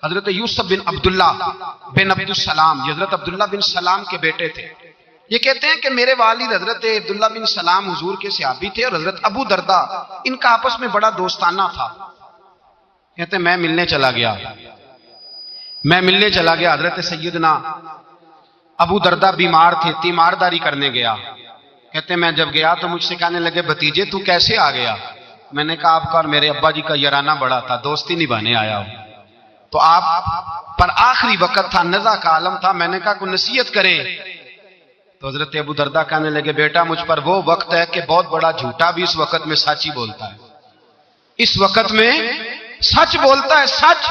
حضرت یوسف بن عبداللہ بن عبدالسلام، یہ حضرت عبداللہ بن سلام کے بیٹے تھے۔ یہ کہتے ہیں کہ میرے والد حضرت عبداللہ بن سلام حضور کے صحابی تھے، اور حضرت ابو دردہ ان کا آپس میں بڑا دوستانہ تھا۔ کہتے ہیں میں ملنے چلا گیا، حضرت سیدنا ابو دردہ بیمار تھے، تیمارداری کرنے گیا۔ کہتے ہیں میں جب گیا تو مجھ سے کہنے لگے بھتیجے تو کیسے آ گیا؟ میں نے کہا آپ کا اور میرے ابا جی کا یارانہ بڑا تھا، دوستی نبھانے آیا ہوں، تو آپ پر آخری وقت تھا، نزع کا عالم تھا، میں نے کہا کوئی نصیحت کرے۔ تو حضرت ابو دردہ کہنے لگے بیٹا مجھ پر وہ وقت ہے کہ بہت بڑا جھوٹا بھی اس وقت میں سچ ہی بولتا ہے، اس وقت میں سچ بولتا ہے، سچ۔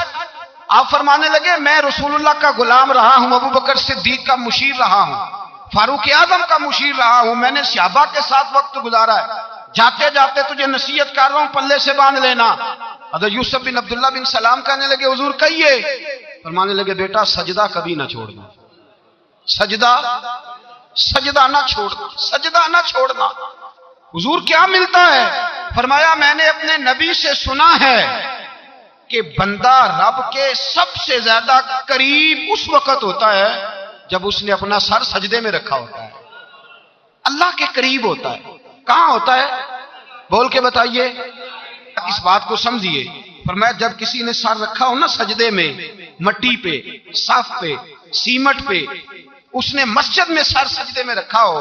آپ فرمانے لگے میں رسول اللہ کا غلام رہا ہوں، ابو بکر صدیق کا مشیر رہا ہوں، فاروق اعظم کا مشیر رہا ہوں، میں نے صحابہ کے ساتھ وقت گزارا ہے، جاتے جاتے تجھے نصیحت کر رہا ہوں، پلے سے باندھ لینا۔ حضرت یوسف بن عبداللہ بن سلام کہنے لگے حضور کہیے۔ فرمانے لگے بیٹا سجدہ کبھی نہ چھوڑنا، سجدہ نہ چھوڑنا۔ حضور کیا ملتا ہے؟ فرمایا میں نے اپنے نبی سے سنا ہے کہ بندہ رب کے سب سے زیادہ قریب اس وقت ہوتا ہے جب اس نے اپنا سر سجدے میں رکھا ہوتا ہے، اللہ کے قریب ہوتا ہے۔ کہاں ہوتا ہے؟ بول کے بتائیے، اس بات کو سمجھیے۔ فرمایا جب کسی نے سر رکھا ہو نا سجدے میں، مٹی پہ، صاف پہ، سیمٹ پہ، اس نے مسجد میں سر سجدے میں رکھا ہو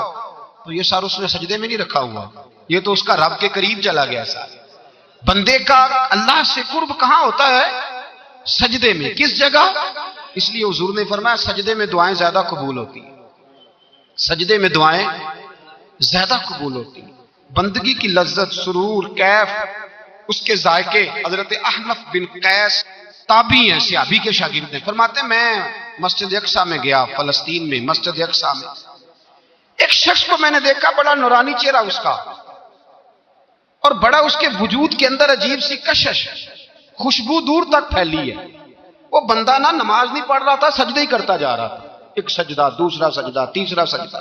تو یہ سر اس نے سجدے میں نہیں رکھا ہوا، یہ تو اس کا رب کے قریب چلا گیا سر۔ بندے کا اللہ سے قرب کہاں ہوتا ہے؟ سجدے میں۔ کس جگہ؟ اس لیے حضور نے فرمایا سجدے میں دعائیں زیادہ قبول ہوتی ہیں، سجدے میں دعائیں زیادہ قبول ہوتی ہیں۔ بندگی کی لذت، سرور، کیف، اس کے ذائقے۔ حضرت احنف بن قیس تابعی ہیں، صحابی کے شاگرد ہیں، فرماتے ہیں میں مسجد اقصیٰ میں گیا، فلسطین میں مسجد اقصیٰ میں، ایک شخص کو میں نے دیکھا، بڑا نورانی چہرہ اس کا، اور بڑا اس کے وجود کے اندر عجیب سی کشش، خوشبو دور تک پھیلی ہے۔ وہ بندہ نہ نماز نہیں پڑھ رہا تھا، سجدہ ہی کرتا جا رہا تھا، ایک سجدہ، دوسرا سجدہ، تیسرا سجدہ،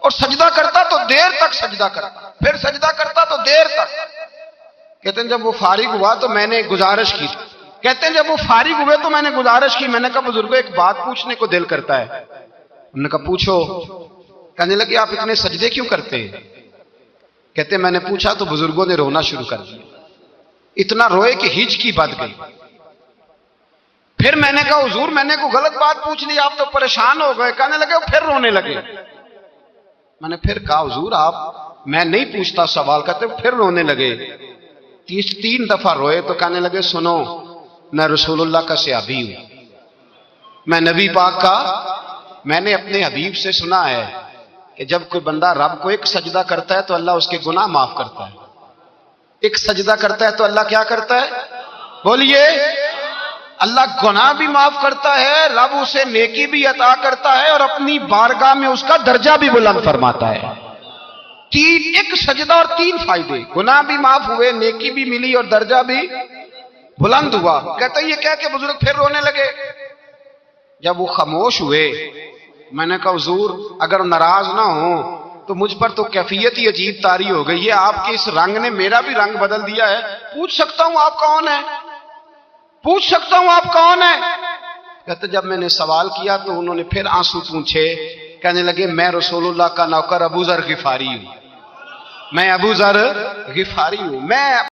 اور سجدہ کرتا تو دیر تک سجدہ کرتا، پھر سجدہ کرتا تو دیر تک۔ کہتے ہیں جب وہ فارغ ہوا تو میں نے گزارش کی، میں نے کہا بزرگو ایک بات پوچھنے کو دل کرتا ہے۔ انہوں نے کہا پوچھو۔ کہنے لگے آپ اتنے سجدے کیوں کرتے ہیں؟ کہتے ہیں میں نے پوچھا تو بزرگوں نے رونا شروع کر دیا، اتنا روئے کہ ہچکی بد گئی۔ پھر میں نے کہا حضور میں نے کوئی غلط بات پوچھ لی، آپ تو پریشان ہو گئے۔ کہنے لگے پھر رونے لگے۔ میں نے پھر کہا حضور آپ، میں نہیں پوچھتا سوال، کرتے پھر رونے لگے۔ 3 دفعہ روئے تو کہنے لگے سنو میں رسول اللہ کا صحابی ہوں، میں نبی پاک کا، میں نے اپنے حبیب سے سنا ہے کہ جب کوئی بندہ رب کو ایک سجدہ کرتا ہے تو اللہ اس کے گناہ معاف کرتا ہے، ایک سجدہ کرتا ہے تو اللہ کیا کرتا ہے؟ بولیے، اللہ گناہ بھی معاف کرتا ہے، رب اسے نیکی بھی عطا کرتا ہے، اور اپنی بارگاہ میں اس کا درجہ بھی بلند فرماتا ہے۔ ایک سجدہ اور 3 فائدے، گناہ بھی معاف ہوئے، نیکی بھی ملی، اور درجہ بھی بلند ہوا۔ کہتا یہ کہہ کہ بزرگ پھر رونے لگے۔ جب وہ خاموش ہوئے میں نے کہا حضور اگر ناراض نہ ہو تو مجھ پر تو کیفیت ہی عجیب طاری ہو گئی ہے، آپ کے اس رنگ نے میرا بھی رنگ بدل دیا ہے، پوچھ سکتا ہوں آپ کون ہیں؟ کہتے جب میں نے سوال کیا تو انہوں نے پھر آنسو پونچھے، کہنے لگے میں رسول اللہ کا نوکر ابو ذر غفاری ہوں، میں